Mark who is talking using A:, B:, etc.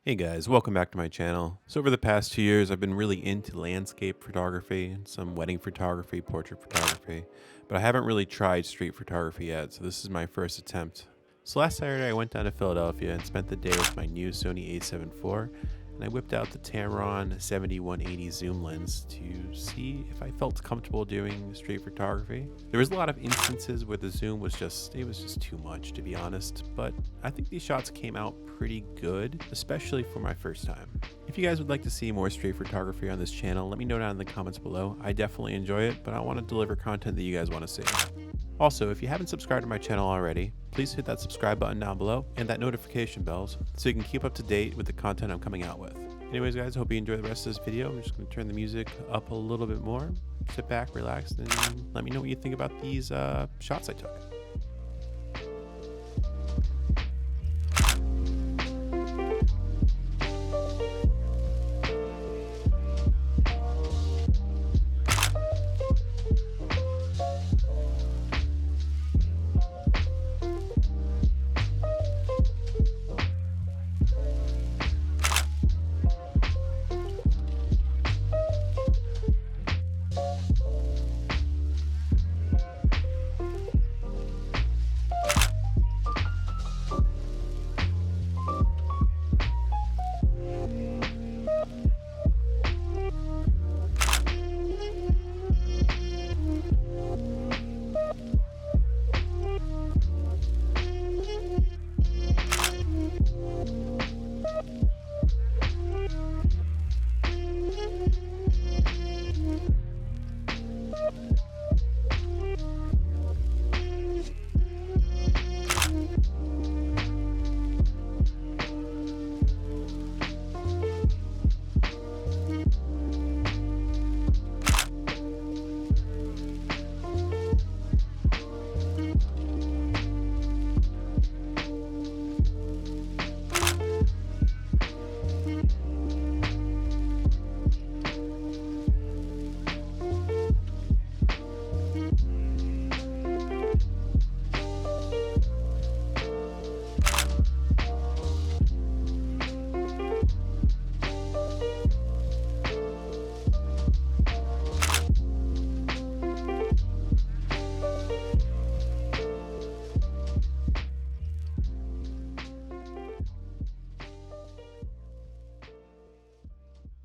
A: Hey guys, welcome back to my channel. So over the past 2 years, I've been really into landscape photography, some wedding photography, portrait photography, but I haven't really tried street photography yet, so this is my first attempt. So last Saturday, I went down to Philadelphia and spent the day with my new Sony a7 IV, and I whipped out the Tamron 7180 zoom lens to see if I felt comfortable doing street photography. There was a lot of instances where the zoom was just too much, to be honest, but I think these shots came out pretty good, especially for my first time. If you guys would like to see more street photography on this channel, let me know down in the comments below. I definitely enjoy it, but I want to deliver content that you guys want to see. Also, if you haven't subscribed to my channel already, please hit that subscribe button down below and that notification bells so you can keep up to date with the content I'm coming out with. Anyways guys, hope you enjoy the rest of this video. I'm just going to turn the music up a little bit more. Sit back, relax, and let me know what you think about these shots I took.